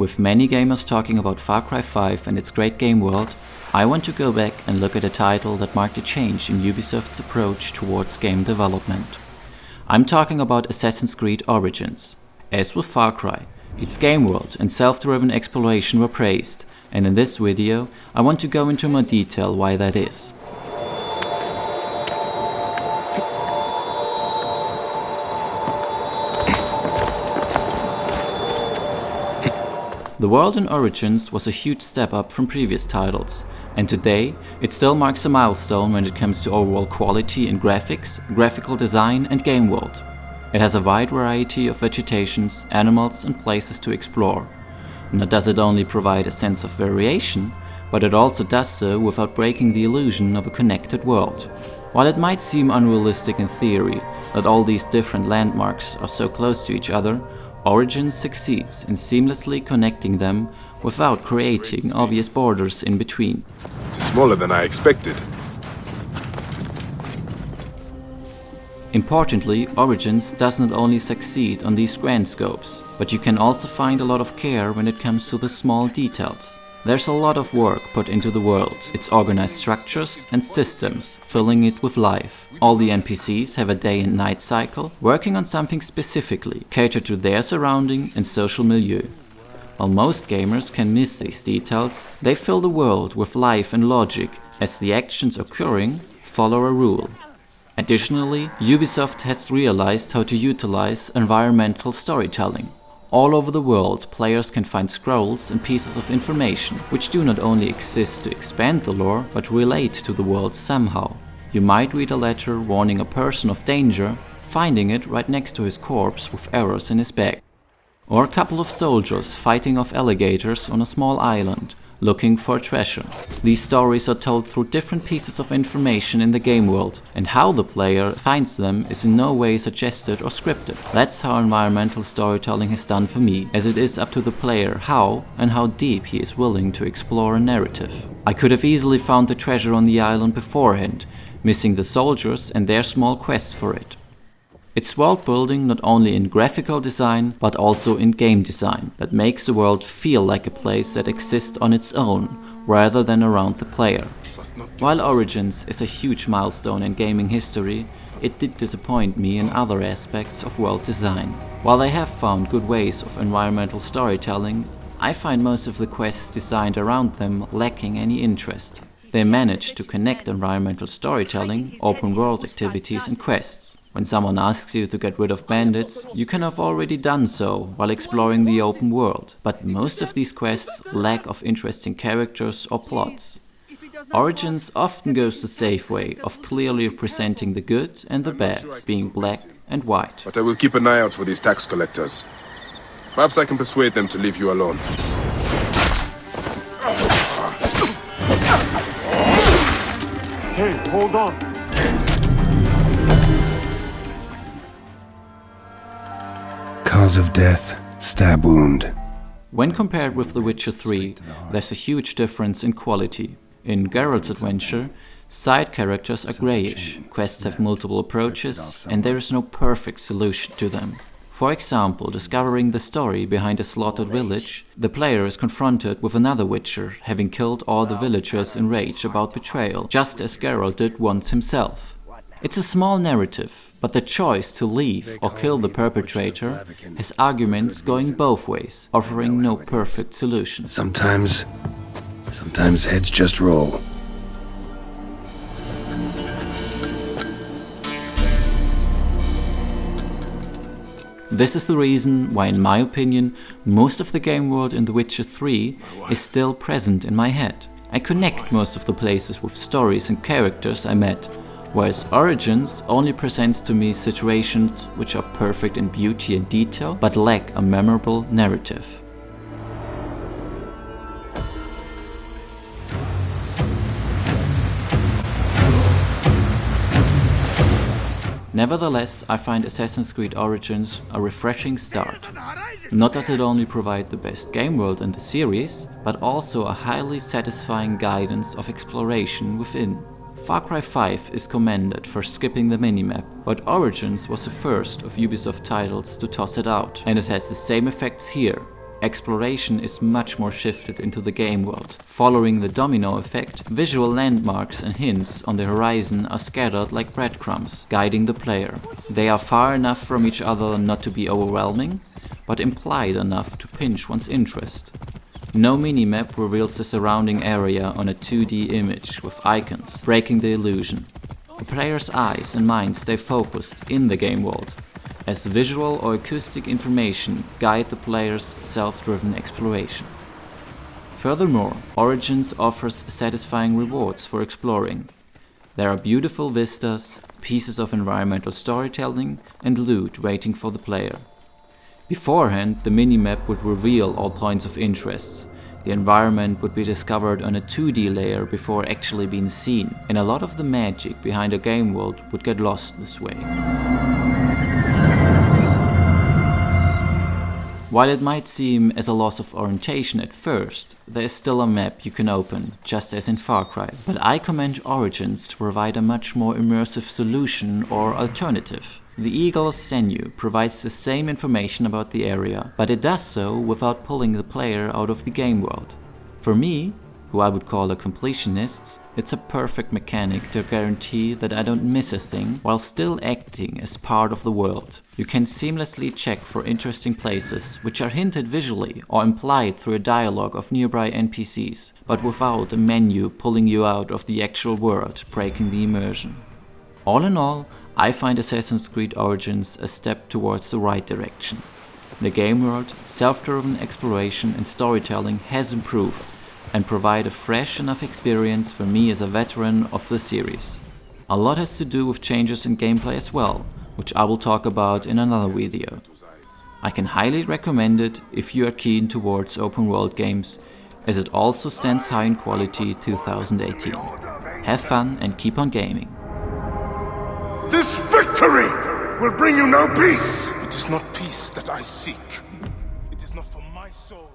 With many gamers talking about Far Cry 5 and its great game world, I want to go back and look at a title that marked a change in Ubisoft's approach towards game development. I'm talking about Assassin's Creed Origins. As with Far Cry, its game world and self-driven exploration were praised, and in this video I want to go into more detail why that is. The world in Origins was a huge step up from previous titles, and today it still marks a milestone when it comes to overall quality in graphics, graphical design and game world. It has a wide variety of vegetations, animals and places to explore. Not does it only provide a sense of variation, but it also does so without breaking the illusion of a connected world. While it might seem unrealistic in theory that all these different landmarks are so close to each other, Origins succeeds in seamlessly connecting them without creating obvious borders in between. It's smaller than I expected. Importantly, Origins does not only succeed on these grand scopes, but you can also find a lot of care when it comes to the small details. There's a lot of work put into the world, its organized structures and systems, filling it with life. All the NPCs have a day and night cycle, working on something specifically, catered to their surrounding and social milieu. While most gamers can miss these details, they fill the world with life and logic, as the actions occurring follow a rule. Additionally, Ubisoft has realized how to utilize environmental storytelling. All over the world, players can find scrolls and pieces of information, which do not only exist to expand the lore, but relate to the world somehow. You might read a letter warning a person of danger, finding it right next to his corpse with arrows in his back. Or a couple of soldiers fighting off alligators on a small island, looking for treasure. These stories are told through different pieces of information in the game world, and how the player finds them is in no way suggested or scripted. That's how environmental storytelling is done for me, as it is up to the player how and how deep he is willing to explore a narrative. I could have easily found the treasure on the island beforehand, missing the soldiers and their small quest for it. It's world building not only in graphical design, but also in game design, that makes the world feel like a place that exists on its own, rather than around the player. While Origins is a huge milestone in gaming history, it did disappoint me in other aspects of world design. While I have found good ways of environmental storytelling, I find most of the quests designed around them lacking any interest. They manage to connect environmental storytelling, open world activities and quests. When someone asks you to get rid of bandits, you can have already done so while exploring the open world, but most of these quests lack of interesting characters or plots. Origins often goes the safe way of clearly representing the good and the bad, being black and white. But I will keep an eye out for these tax collectors. Perhaps I can persuade them to leave you alone. Hey, hold on! Cause of death, stab wound. When compared with The Witcher 3, there's a huge difference in quality. In Geralt's adventure, side characters are greyish, quests have multiple approaches, and there is no perfect solution to them. For example, discovering the story behind a slaughtered village, the player is confronted with another Witcher, having killed all the villagers in rage about betrayal, just as Geralt did once himself. It's a small narrative, but the choice to leave or kill the perpetrator has arguments going both ways, offering no perfect solution. Sometimes heads just roll. This is the reason why, in my opinion, most of the game world in The Witcher 3 is still present in my head. I connect most of the places with stories and characters I met, whereas Origins only presents to me situations which are perfect in beauty and detail, but lack a memorable narrative. Nevertheless, I find Assassin's Creed Origins a refreshing start. Not does it only provide the best game world in the series, but also a highly satisfying guidance of exploration within. Far Cry 5 is commended for skipping the minimap, but Origins was the first of Ubisoft titles to toss it out, and it has the same effects here. exploration is much more shifted into the game world. Following the domino effect, visual landmarks and hints on the horizon are scattered like breadcrumbs, guiding the player. They are far enough from each other not to be overwhelming, but implied enough to pinch one's interest. No minimap reveals the surrounding area on a 2D image with icons, breaking the illusion. The player's eyes and mind stay focused in the game world, as visual or acoustic information guide the player's self-driven exploration. Furthermore, Origins offers satisfying rewards for exploring. There are beautiful vistas, pieces of environmental storytelling, and loot waiting for the player. Beforehand, the minimap would reveal all points of interest. The environment would be discovered on a 2D layer before actually being seen, and a lot of the magic behind a game world would get lost this way. While it might seem as a loss of orientation at first, there is still a map you can open, just as in Far Cry. But I commend Origins to provide a much more immersive solution or alternative. The Eagle's Sinew provides the same information about the area, but it does so without pulling the player out of the game world. For me, who I would call a completionist, it's a perfect mechanic to guarantee that I don't miss a thing while still acting as part of the world. You can seamlessly check for interesting places, which are hinted visually or implied through a dialogue of nearby NPCs, but without a menu pulling you out of the actual world, breaking the immersion. All in all, I find Assassin's Creed Origins a step towards the right direction. The game world, self-driven exploration and storytelling has improved, and provide a fresh enough experience for me as a veteran of the series. A lot has to do with changes in gameplay as well, which I will talk about in another video. I can highly recommend it if you are keen towards open world games, as it also stands high in quality 2018. Have fun and keep on gaming. This victory will bring you no peace! It is not peace that I seek. It is not for my soul.